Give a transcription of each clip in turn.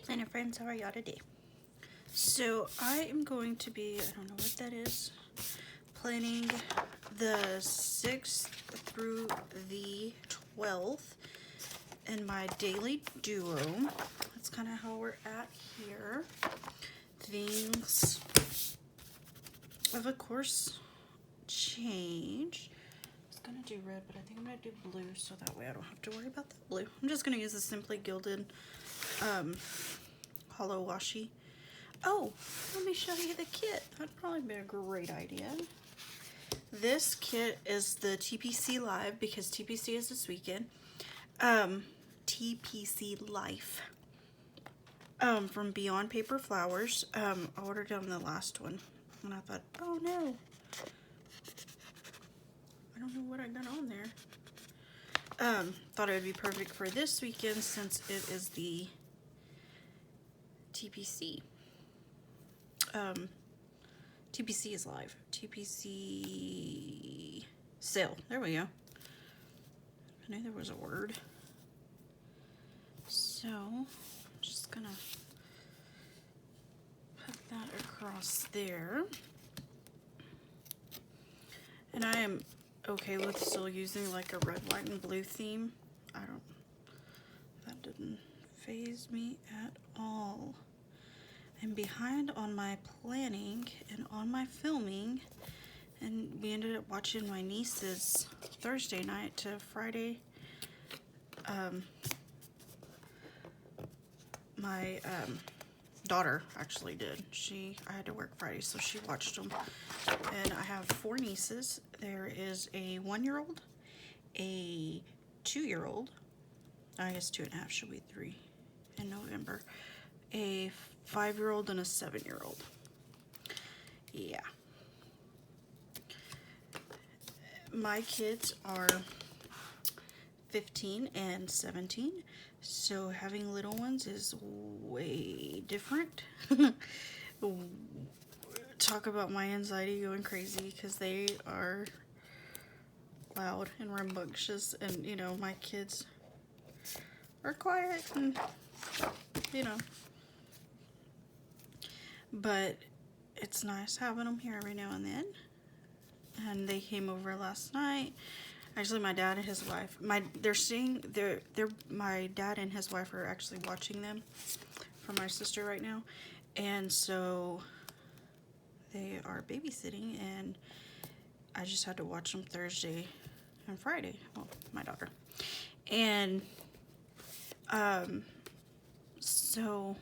Planet friends, how are y'all today? So I am going to be, I don't know what that is, planning the 6th through the 12th in my daily duo. That's kind of how we're at here. Things have, of course, changed. I was going to do red, but I think I'm going to do blue so that way I don't have to worry about that blue. I'm just going to use the Simply Gilded hollow washi. Oh, let me show you the kit. That'd probably be a great idea. This kit is the TPC Live because TPC is this weekend. TPC Life. From Beyond Paper Flowers. I ordered on the last one and I thought, oh no. I don't know what I got on there. Thought it would be perfect for this weekend since it is the TPC. TPC is live. TPC sale. There we go. I knew there was a word. So, I'm just gonna put that across there. And I am okay with still using like a red, white, and blue theme. That didn't faze me at all. I'm behind on my planning and on my filming, and we ended up watching my niece's Thursday night to Friday. My daughter actually did. I had to work Friday, so she watched them. And I have 4 nieces. There is a 1-year-old, a 2-year-old, I guess 2.5, she'll be 3 in November, a 5-year-old, and a 7-year-old. Yeah. My kids are 15 and 17, so having little ones is way different. Talk about my anxiety going crazy because they are loud and rambunctious, and you know, my kids are quiet and you know, but it's nice having them here every now and then. And they came over last night. Actually, my dad and his wife, my dad and his wife are actually watching them for my sister right now, and so they are babysitting, and I just had to watch them Thursday and Friday. Well, my daughter, and so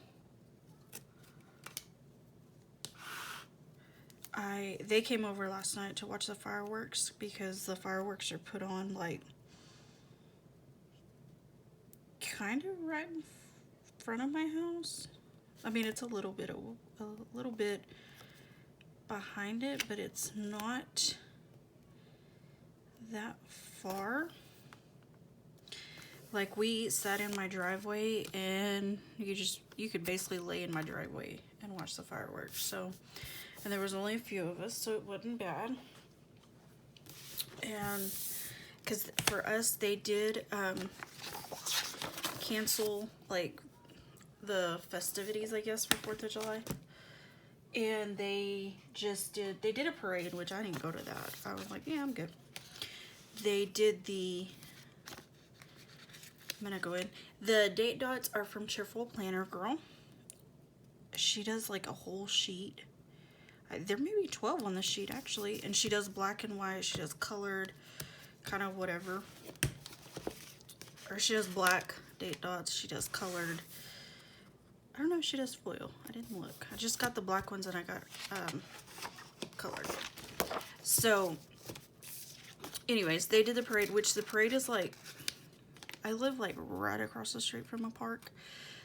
they came over last night to watch the fireworks because the fireworks are put on like kind of right in front of my house. I mean, it's a little bit behind it, but it's not that far. Like, we sat in my driveway and you could basically lay in my driveway and watch the fireworks. So, and there was only a few of us, so it wasn't bad. And because for us, they did cancel like the festivities, I guess, for 4th of July. And they did a parade, which I didn't go to that. I was like, yeah, I'm good. They did I'm gonna go in. The date dots are from Cheerful Planner Girl. She does like a whole sheet. There may be 12 on the sheet actually, and she does black and white, she does colored, kind of whatever. Or she does black date dots, she does colored. I don't know if she does foil. I didn't look. I just got the black ones and I got colored. So, anyways, they did the parade, which the parade is like, I live like right across the street from a park.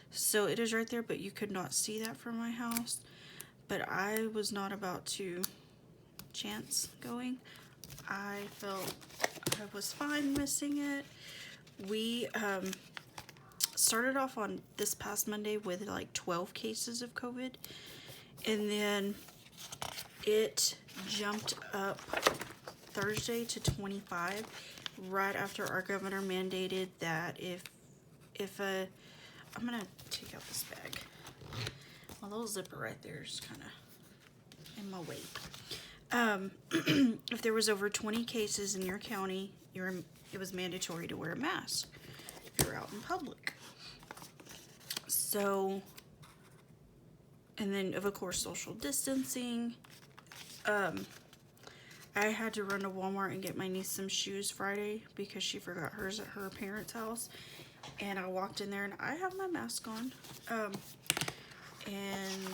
So it is right there, but you could not see that from my house. But I was not about to chance going. I felt I was fine missing it. We started off on this past Monday with like 12 cases of COVID, and then it jumped up Thursday to 25 right after our governor mandated that if a I'm gonna take out this bag. My little zipper right there is kind of in my way. If there was over 20 cases in your county, it was mandatory to wear a mask if you're out in public. So, and then of course social distancing. I had to run to Walmart and get my niece some shoes Friday because she forgot hers at her parents' house. And I walked in there and I have my mask on. And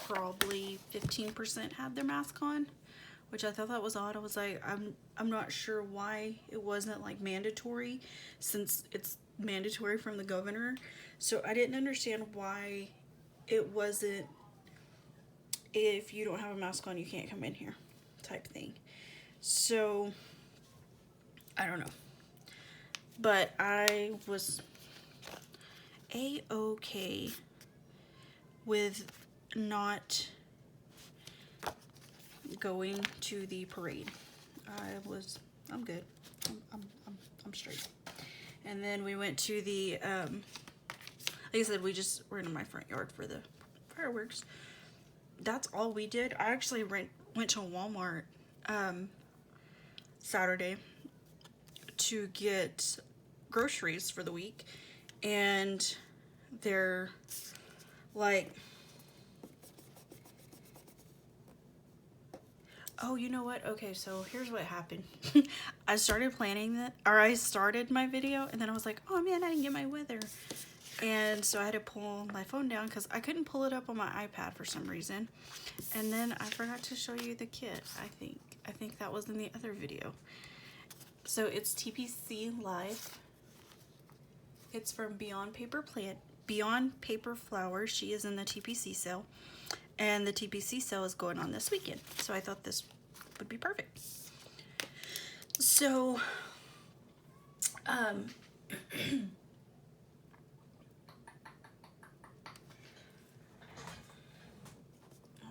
probably 15% had their mask on, which I thought that was odd. I was like, I'm not sure why it wasn't like mandatory, since it's mandatory from the governor. So I didn't understand why it wasn't, if you don't have a mask on, you can't come in here type thing. So I don't know. But I was a-okay with not going to the parade. I'm good. I'm straight. And then we went to the, like I said, we're in my front yard for the fireworks. That's all we did. I actually went to Walmart Saturday to get groceries for the week, and they're like, oh, you know what? Okay, so here's what happened. I started planning that, or I started my video, and then I was like, oh man, I didn't get my weather. And so I had to pull my phone down because I couldn't pull it up on my iPad for some reason. And then I forgot to show you the kit, I think that was in the other video. So it's TPC Live. It's from Beyond Paper Flowers. She is in the TPC sale. And the TPC sale is going on this weekend. So I thought this would be perfect. So, I'll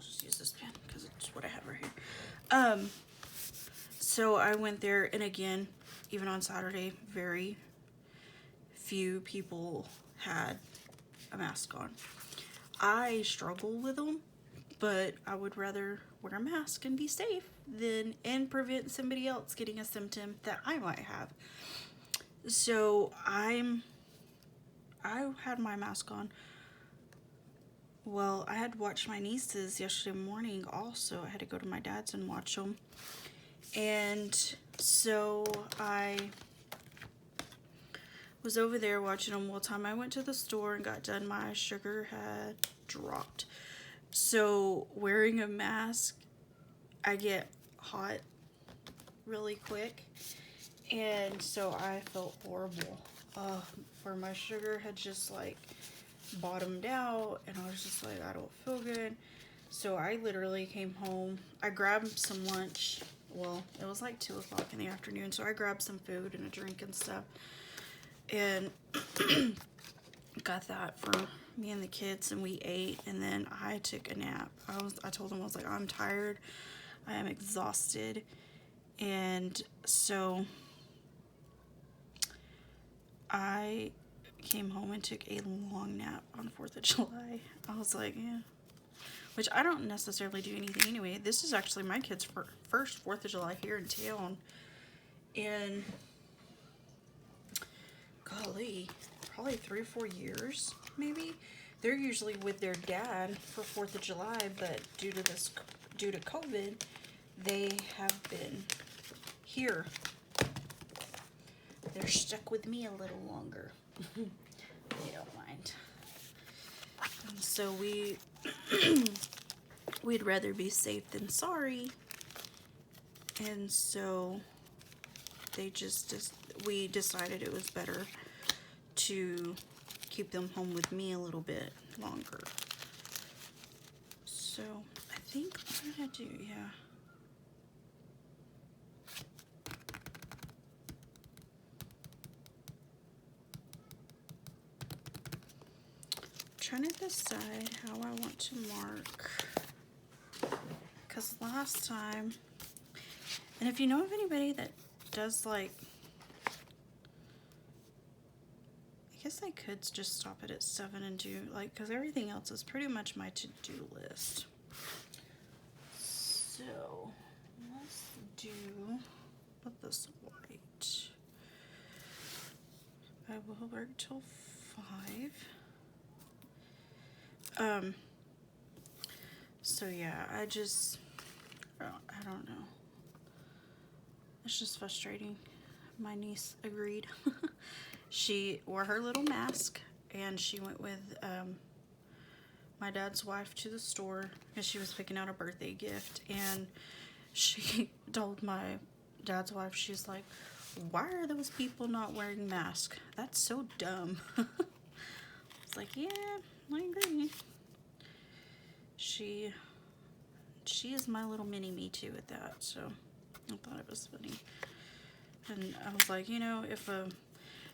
just use this pen because it's what I have right here. So I went there, and again, even on Saturday, very few people had a mask on. I struggle with them, but I would rather wear a mask and be safe and prevent somebody else getting a symptom that I might have. So I had my mask on. Well, I had watched my nieces yesterday morning also. I had to go to my dad's and watch them. And so I was over there watching them. Well, time I went to the store and got done, my sugar had dropped. So wearing a mask, I get hot really quick. And so I felt horrible. Where my sugar had just like bottomed out, and I was just like, I don't feel good. So I literally came home. I grabbed some lunch. Well, it was like 2 o'clock in the afternoon, so I grabbed some food and a drink and stuff, and got that for me and the kids, and we ate, and then I took a nap. I told them, I was like, I'm tired, I am exhausted. And so I came home and took a long nap on 4th of July. I was like, yeah. Which I don't necessarily do anything anyway. This is actually my kids' first 4th of July here in town. And golly, probably 3 or 4 years, maybe. They're usually with their dad for 4th of July, but due to COVID, they have been here. They're stuck with me a little longer. They don't mind. And so we'd rather be safe than sorry. And so we decided it was better to keep them home with me a little bit longer. So I think what did I do? Yeah. Trying to decide how I want to mark, because last time, and if you know of anybody that does, like, I guess guess I could just stop it at 7 and do, like, because everything else is pretty much my to-do list. So, let's do, put this white. I will work till 5. So yeah, I don't know. It's just frustrating. My niece agreed. She wore her little mask and she went with my dad's wife to the store and she was picking out a birthday gift, and she told my dad's wife, she's like, why are those people not wearing masks? That's so dumb. It's like, yeah, I agree. She is my little mini me too at that, so I thought it was funny. And I was like, you know, if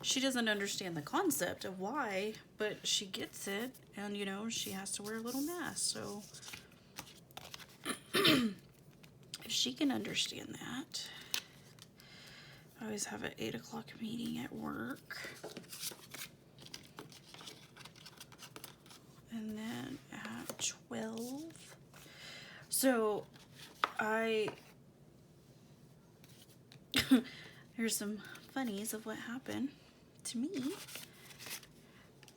she doesn't understand the concept of why, but she gets it, and you know, she has to wear a little mask, so if she can understand that. I always have an 8 o'clock meeting at work. And then at 12. So here's some funnies of what happened to me.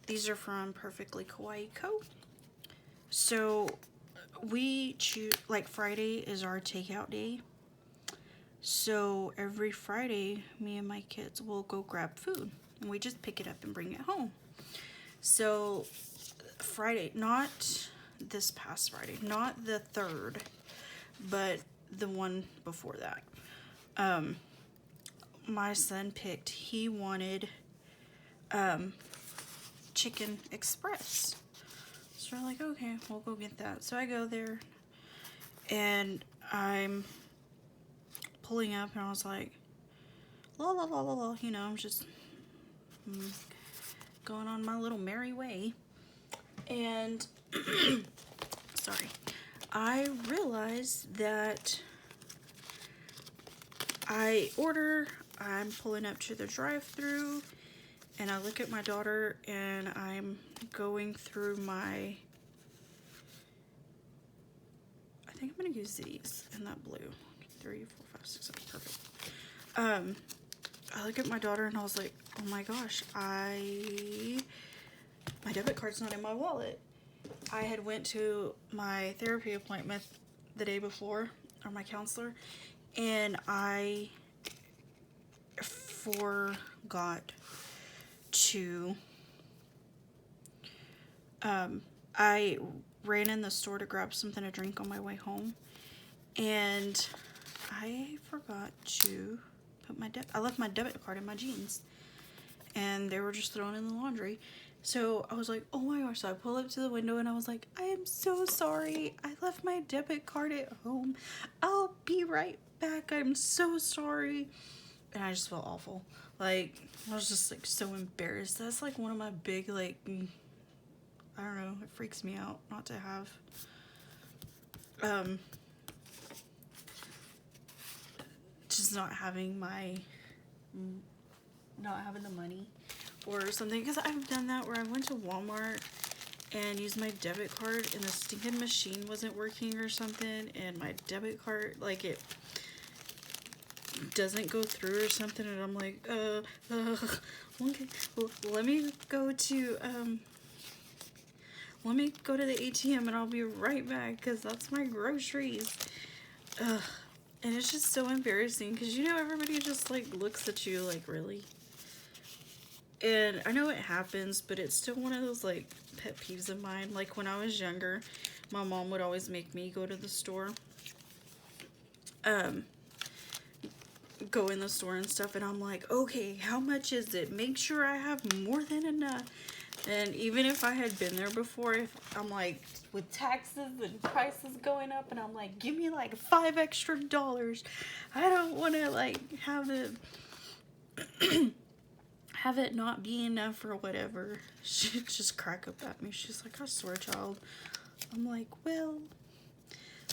These are from Perfectly Kawaii Co. So we choose, like, Friday is our takeout day. So every Friday, me and my kids will go grab food and we just pick it up and bring it home. So Friday, not this past Friday, not the 3rd, but the one before that, my son picked, he wanted Chicken Express. So we're like, okay, we'll go get that. So I go there and I'm pulling up and I was like, la la la la la, you know, I'm just going on my little merry way. And sorry, I realized that I'm pulling up to the drive-thru and I look at my daughter and I'm going through my, I think I'm gonna use these in that blue. 3, 4, 5, 6, 7, perfect. I look at my daughter and I was like, oh my gosh, my debit card's not in my wallet. I had went to my therapy appointment the day before, or my counselor, and I forgot to, I ran in the store to grab something to drink on my way home, and I forgot to put I left my debit card in my jeans, and they were just thrown in the laundry. So I was like, oh my gosh. So I pulled up to the window and I was like, I am so sorry. I left my debit card at home. I'll be right back. I'm so sorry. And I just felt awful. Like, I was just like so embarrassed. That's like one of my big, like, I don't know, it freaks me out not to have, just not having the money or something, because I've done that where I went to Walmart and used my debit card and the stinking machine wasn't working or something, and my debit card, like, it doesn't go through or something, and I'm like, okay, well, let me go to the ATM and I'll be right back, because that's my groceries. And it's just so embarrassing, because, you know, everybody just, like, looks at you like, really? And I know it happens, but it's still one of those, like, pet peeves of mine. Like, when I was younger, my mom would always make me go to the store. Go in the store and stuff, and I'm like, okay, how much is it? Make sure I have more than enough. And even if I had been there before, if I'm like, with taxes and prices going up, and I'm like, give me like $5 extra. I don't want to, like, have it not be enough or whatever. She'd just crack up at me. She's like, I swear, child. I'm like, well.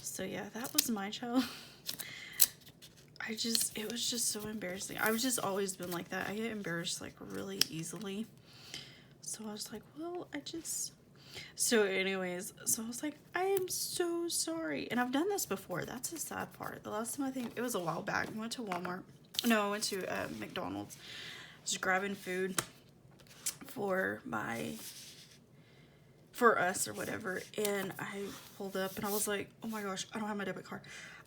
So yeah, that was my child. It was just so embarrassing. I've just always been like that. I get embarrassed, like, really easily. So I was like, well, so anyways, so I was like, I am so sorry. And I've done this before. That's the sad part. The last time, I think it was a while back, I went to Walmart. No, I went to McDonald's. I was grabbing food for us or whatever, and I pulled up and I was like, oh my gosh, I don't have my debit card.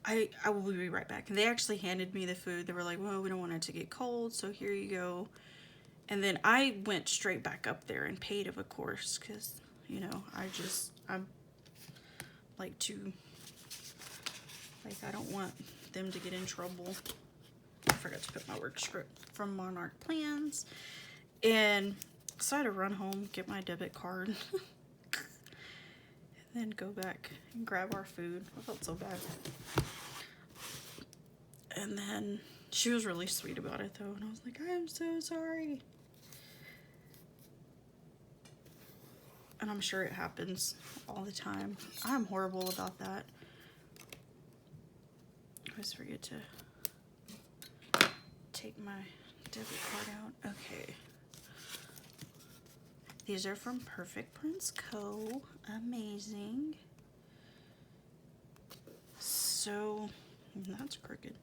I will be right back. And they actually handed me the food. They were like, well, we don't want it to get cold, so here you go. And then I went straight back up there and paid, of course, because, you know, I'm like I don't want them to get in trouble. I forgot to put my work script from Monarch Plans. And so I had to run home, get my debit card, and then go back and grab our food. I felt so bad. And then she was really sweet about it, though. And I was like, I'm so sorry. And I'm sure it happens all the time. I'm horrible about that. I always forget to take my debit card out. Okay. These are from Perfect Prince Co. Amazing. So, that's crooked.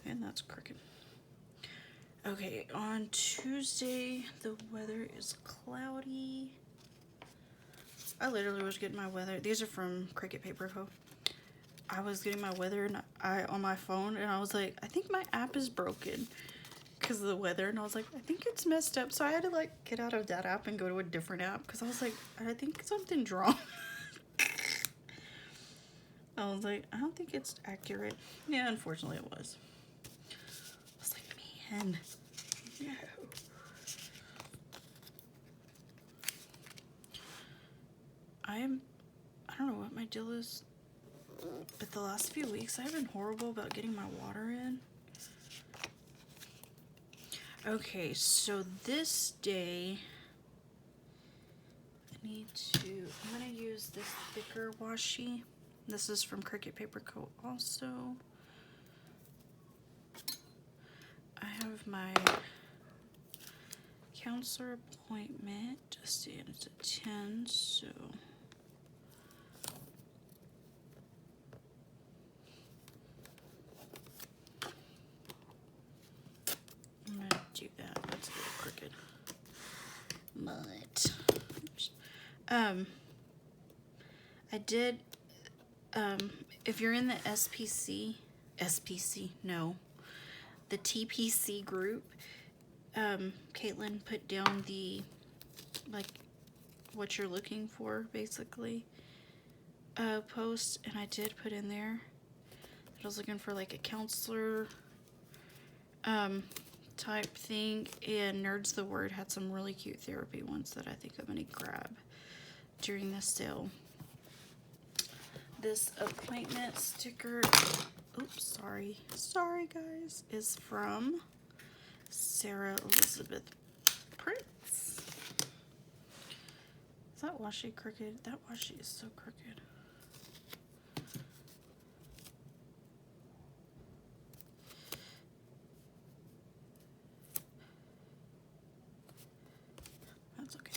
And that's crooked. Okay, on Tuesday, the weather is cloudy. I literally was getting my weather. These are from Cricut Paper Co. I was getting my weather on my phone, and I was like, I think my app is broken because of the weather. And I was like, I think it's messed up. So I had to like get out of that app and go to a different app because I was like, I think something's wrong. I was like, I don't think it's accurate. Yeah, unfortunately it was. I was like, man, no. I don't know what my deal is, but the last few weeks I've been horrible about getting my water in. Okay, so this day I'm gonna use this thicker washi. This is from Cricut Paper Co. also. I have my counselor appointment, just and it's at 10, so I'm gonna do that. That's a little crooked. But oops. I did if you're in the the TPC group, Caitlin put down the what you're looking for basically post, and I did put in there that I was looking for like a counselor type thing, and Nerds the Word had some really cute therapy ones that I think I'm gonna grab during this sale. This appointment sticker, oops, sorry guys, is from Sarah Elizabeth Prince. Is that washi crooked? That washi is so crooked. That's okay.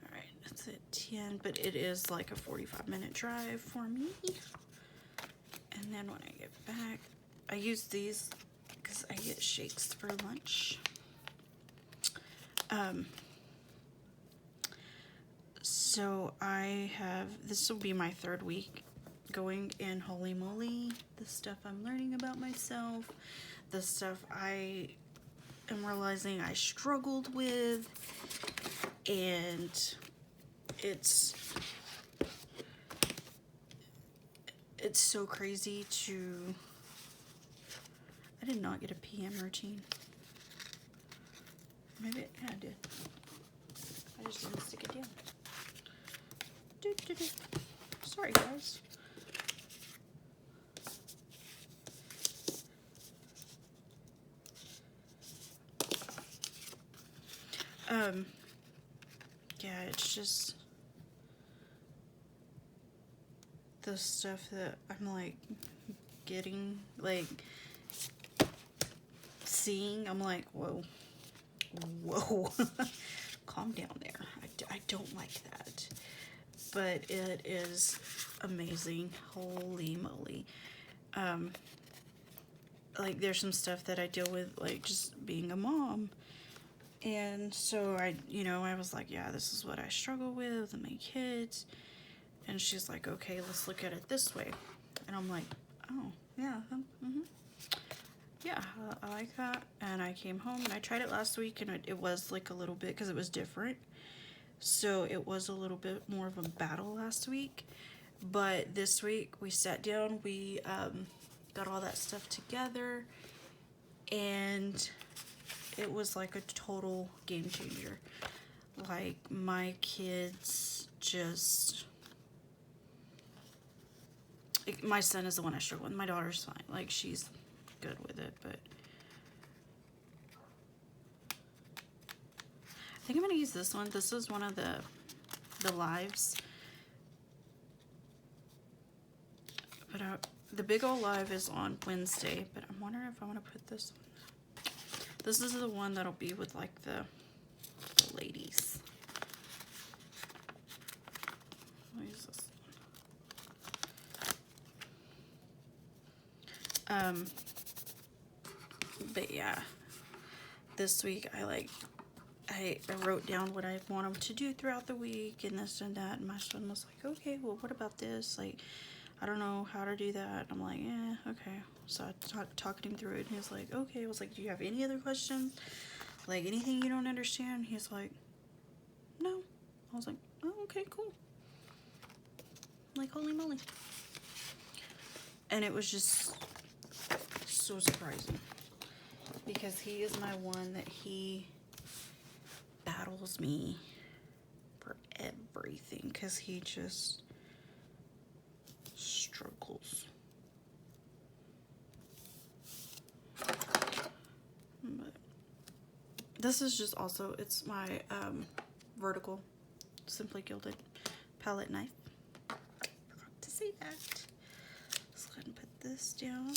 Alright, that's at 10, but it is like a 45-minute drive for me. And then when I get back, I use these because I get shakes for lunch. So this will be my 3rd week going in. Holy moly, the stuff I'm learning about myself, the stuff I am realizing I struggled with, and it's so crazy to... I did not get a PM routine. Maybe, yeah, I did. I just didn't stick it down. Sorry, guys. Yeah, it's just the stuff that I'm like getting, like seeing. I'm like, whoa, calm down there. don't like that. But it is amazing. Holy moly. Like, there's some stuff that I deal with, like, just being a mom. And so I was like, yeah, this is what I struggle with my kids. And she's like, okay, let's look at it this way. And I'm like, oh, yeah, yeah, I like that. And I came home and I tried it last week, and it was like a little bit, because it was different. So it was a little bit more of a battle last week. But this week we sat down, we got all that stuff together, and it was like a total game changer. Like, my kids just... my son is the one I struggle with. My daughter's fine. Like, she's good with it, but... I think I'm going to use this one. This is one of the lives. But the big old live is on Wednesday, but I'm wondering if I want to put this one. This is the one that'll be with, like, the ladies. I'll use this one. But yeah, this week I wrote down what I want them to do throughout the week and this and that, and my son was like, okay, well, what about this? Like, I don't know how to do that. I'm like, yeah, okay. So I talked him through it, and he was like, okay. I was like, do you have any other questions? Like, anything you don't understand? He's like, no. I was like, oh, okay, cool. Like, holy moly. And it was just so surprising, because he is my one that he battles me for everything, because he just struggles. But this is just also, it's my vertical Simply Gilded palette knife. Forgot to say that. Let's go ahead and put this down.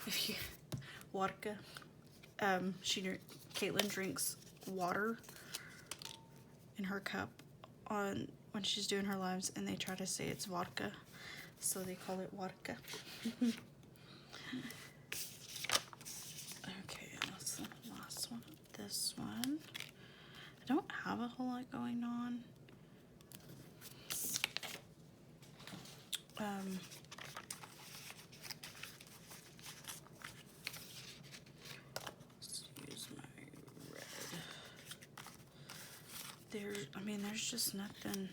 If you vodka, Caitlin drinks water in her cup when she's doing her lives, and they try to say it's vodka, so they call it vodka. Okay, that's the last one. This one, I don't have a whole lot going on. There's just nothing.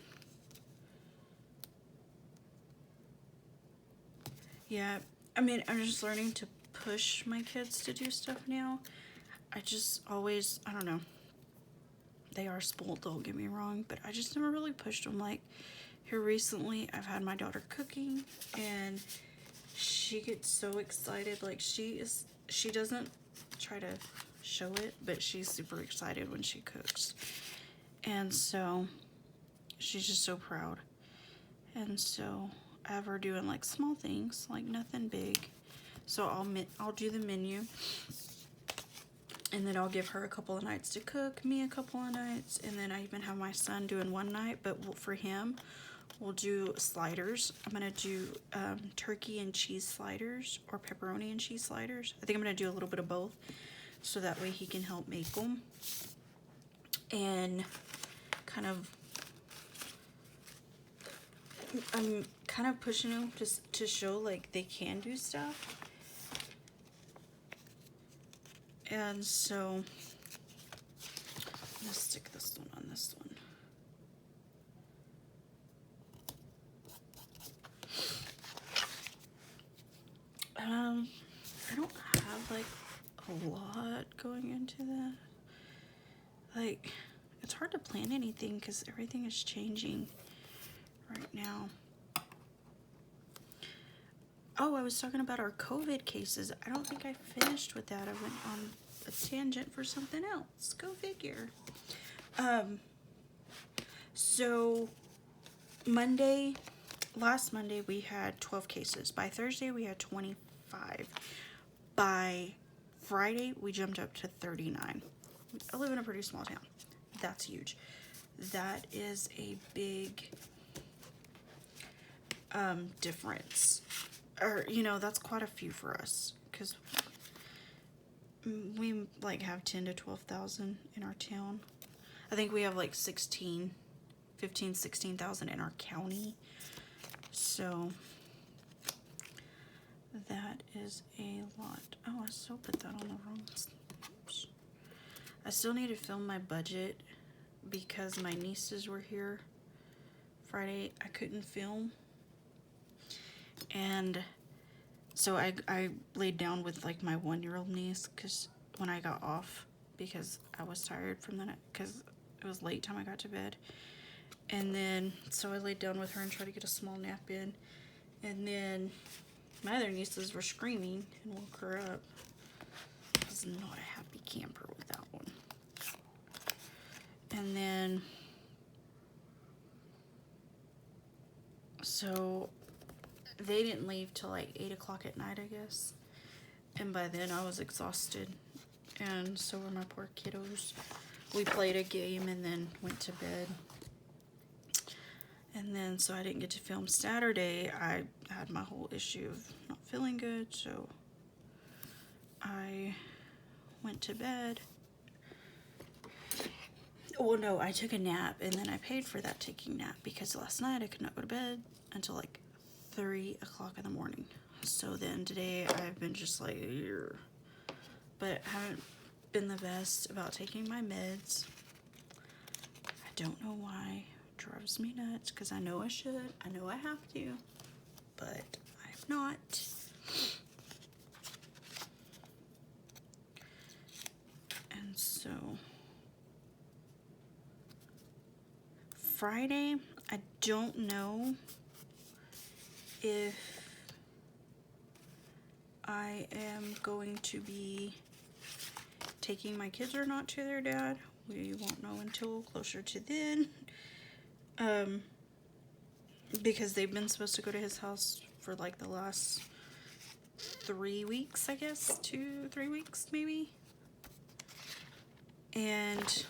Yeah, I'm just learning to push my kids to do stuff now. I don't know. They are spoiled, don't get me wrong, but I just never really pushed them. Like, here recently, I've had my daughter cooking, and she gets so excited. Like, she doesn't try to show it, but she's super excited when she cooks. And so she's just so proud. And so I have her doing like small things, like nothing big. So I'll do the menu, and then I'll give her a couple of nights to cook, me a couple of nights, and then I even have my son doing one night. But for him, we'll do sliders. I'm gonna do turkey and cheese sliders, or pepperoni and cheese sliders. I think I'm gonna do a little bit of both, so that way he can help make them. And I'm kind of pushing them just to show like they can do stuff. And so I'm gonna stick this one on this one. I don't have like a lot going into that. Like, it's hard to plan anything because everything is changing right now. Oh, I was talking about our COVID cases. I don't think I finished with that. I went on a tangent for something else. Go figure. So last Monday we had 12 cases. By Thursday we had 25. By Friday we jumped up to 39. I live in a pretty small town. That's huge. that is a big difference. Or, you know, that's quite a few for us, because we like have 10 to 12,000 in our town. I think we have like 16,000 in our county. So that is a lot. Oh, I still put that on the wrong. Oops. I still need to film my budget because my nieces were here Friday. I couldn't film. And so I laid down with like my 1-year-old niece because when I got off, because I was tired from the night, because it was late time I got to bed. And then so I laid down with her and tried to get a small nap in. And then my other nieces were screaming and woke her up. I was not a happy camper with that one. And then so they didn't leave till like 8 o'clock at night, I guess. And by then I was exhausted. And so were my poor kiddos. We played a game and then went to bed. And then so I didn't get to film Saturday. I had my whole issue of not feeling good. So I went to bed. Well, no, I took a nap and then I paid for that taking nap because last night I could not go to bed until like 3 o'clock in the morning. So then today I've been just like, ugh. But I haven't been the best about taking my meds. I don't know why. It drives me nuts because I know I should. I know I have to. But I've not. And so Friday, I don't know if I am going to be taking my kids or not to their dad. We won't know until closer to then. Because they've been supposed to go to his house for like the last 3 weeks, I guess. 2-3 weeks, maybe. And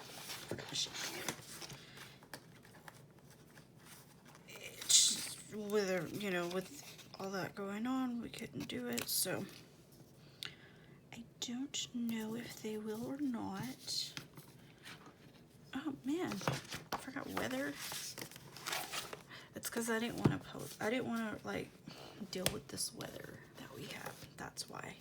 it's, with, you know, with all that going on, we couldn't do it. So I don't know if they will or not. Oh man, I forgot weather. It's because I didn't want to post. I didn't want to like deal with this weather that we have. That's why.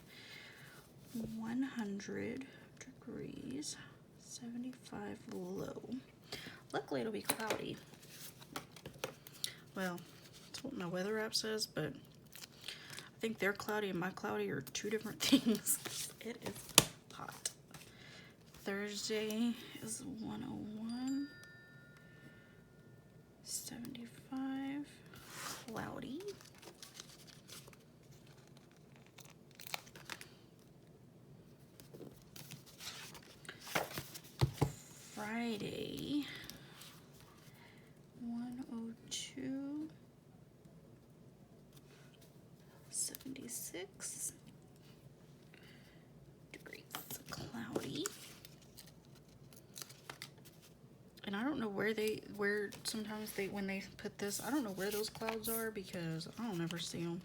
100 degrees, 75 low. Luckily, it'll be cloudy. Well, that's what my weather app says, but I think their cloudy and my cloudy are two different things. It is hot. Thursday is 101. 75. Cloudy. Friday. 102. 76 degrees. Cloudy. And I don't know where sometimes when they put this, I don't know where those clouds are because I don't ever see them.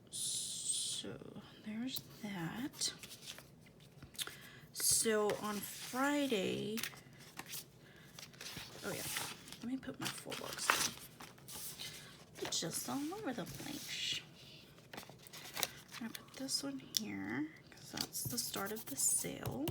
So there's that. So on Friday, oh yeah, let me put my full box in. It's just all over the place. I'm gonna put this one here because that's the start of the sale.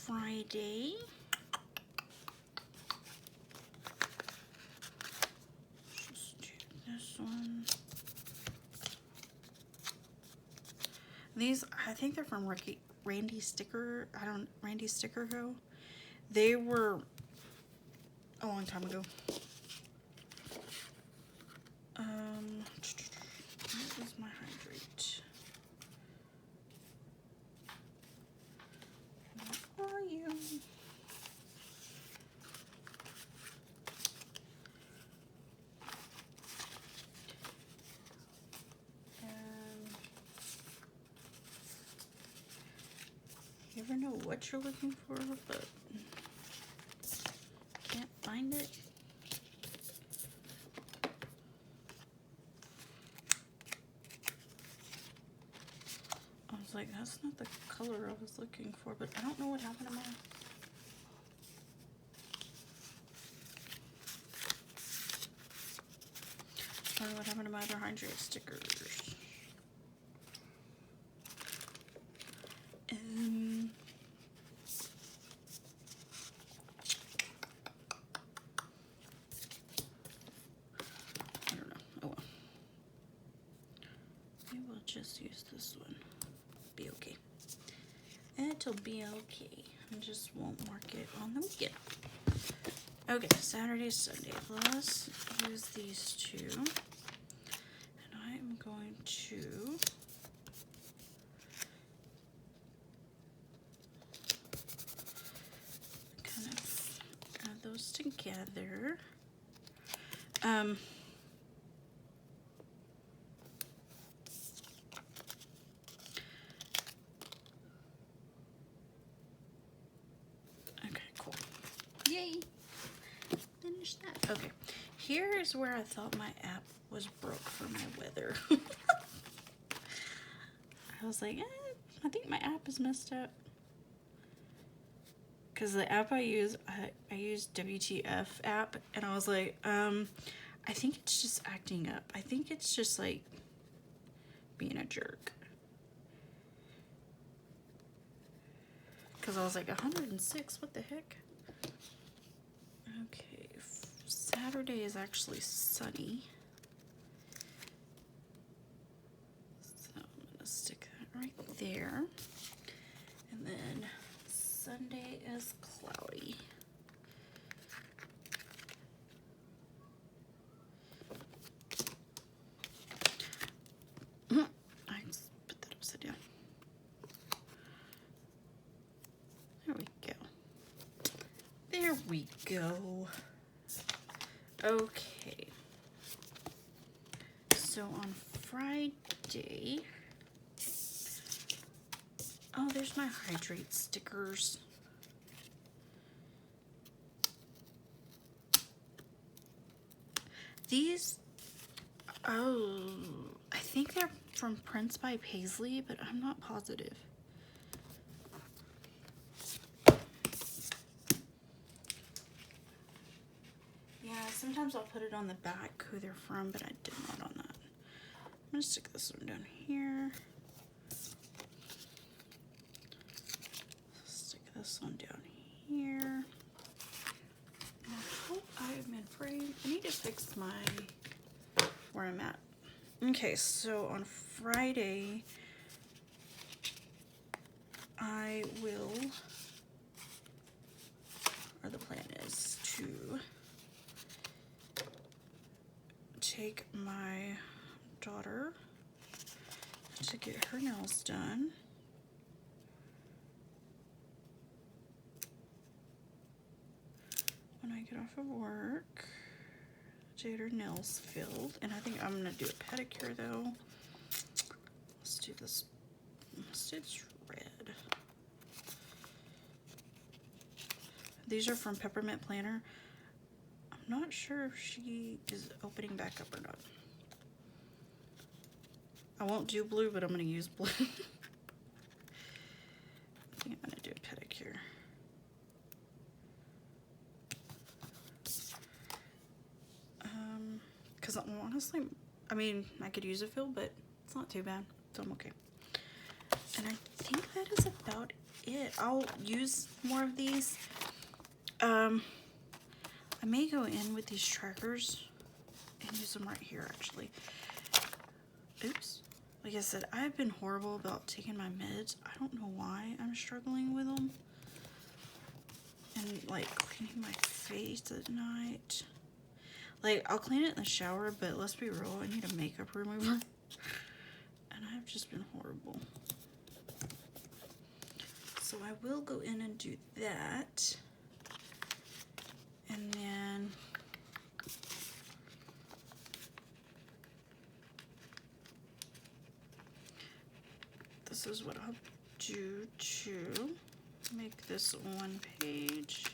Friday. Just do this one. These, I think they're from Randy Sticker. Randy Sticker Co. They were a long time ago. This is my hydrate. You ever know what you're looking for, but can't find it? I was like, that's not the color I was looking for, but I don't know what happened to mine. I don't know what happened to my other hydrate stickers. I don't know. Oh well. Maybe we'll just use this one. Be okay. It'll be okay. I just won't mark it on the weekend. Okay, Saturday, Sunday. Let's use these two. And I am going to kind of add those together. Okay, cool. Yay! Finish that. Okay, here's where I thought my app was broke for my weather. I was like, I think my app is messed up. Because the app I use WTF app, and I was like, I think it's just acting up. I think it's just like being a jerk. Because I was like, 106, what the heck? Okay, Saturday is actually sunny. So I'm going to stick that right there. And then Sunday is cloudy. I just put that upside down. There we go. There we go. Okay. So on Friday, oh, there's my hydrate stickers. These, oh, I think they're from Prince by Paisley, but I'm not positive. Yeah, sometimes I'll put it on the back who they're from, but I did not on that. I'm gonna stick this one down here. Stick this one down here. And I hope I am in frame. I need to fix my where I'm at. Okay, so on Friday, I will, or the plan is to take my daughter to get her nails done. When I get off of work, to get her nails filled. And I think I'm gonna do a pedicure though. Let's do this. Let's do this red. These are from Peppermint Planner. I'm not sure if she is opening back up or not. I won't do blue, but I'm gonna use blue. I think I'm gonna do a pedicure. Because honestly, I mean, I could use a fill, but it's not too bad, so I'm okay. And I think that is about it. I'll use more of these. I may go in with these trackers and use them right here, actually. Oops. Like I said, I've been horrible about taking my meds. I don't know why I'm struggling with them. And like cleaning my face at night. Like, I'll clean it in the shower, but let's be real, I need a makeup remover. And I've just been horrible. So I will go in and do that. And then this is what I'll do too. make this one page.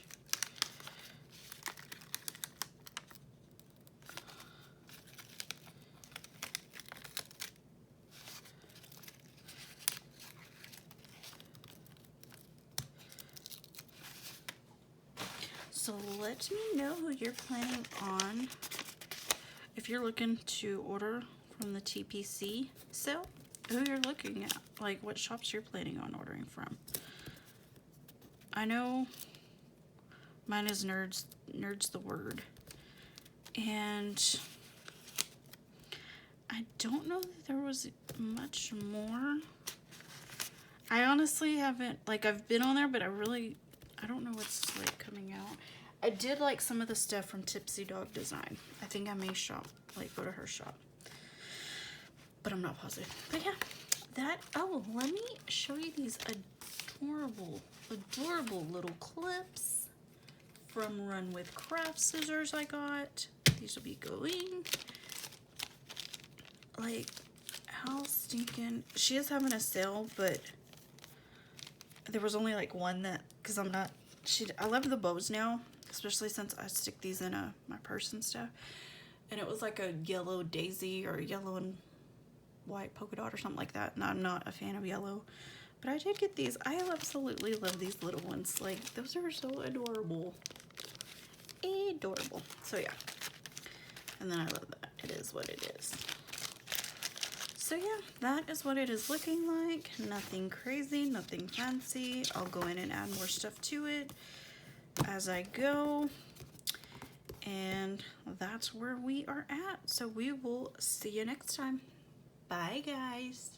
So let me know who you're planning on. If you're looking to order from the TPC sale, who you're looking at, like what shops you're planning on ordering from. I know mine is Nerds the Word. And I don't know that there was much more. I honestly haven't, like I've been on there, but I don't know what's like coming out. I did like some of the stuff from Tipsy Dog Design. I think I may shop, like go to her shop. But I'm not positive. But yeah, let me show you these adorable little clips from Run With Craft Scissors I got. These will be going. Like, how stinking. She is having a sale, but there was only like one that, because I love the bows now, especially since I stick these in my purse and stuff. And it was like a yellow daisy or yellow and white polka dot or something like that. And I'm not a fan of yellow, but I did get these. I absolutely love these little ones. Like, those are so adorable. Adorable. So yeah. And then I love that. It is what it is. So yeah, that is what it is looking like. Nothing crazy, nothing fancy. I'll go in and add more stuff to it as I go. And that's where we are at. So we will see you next time. Bye, guys.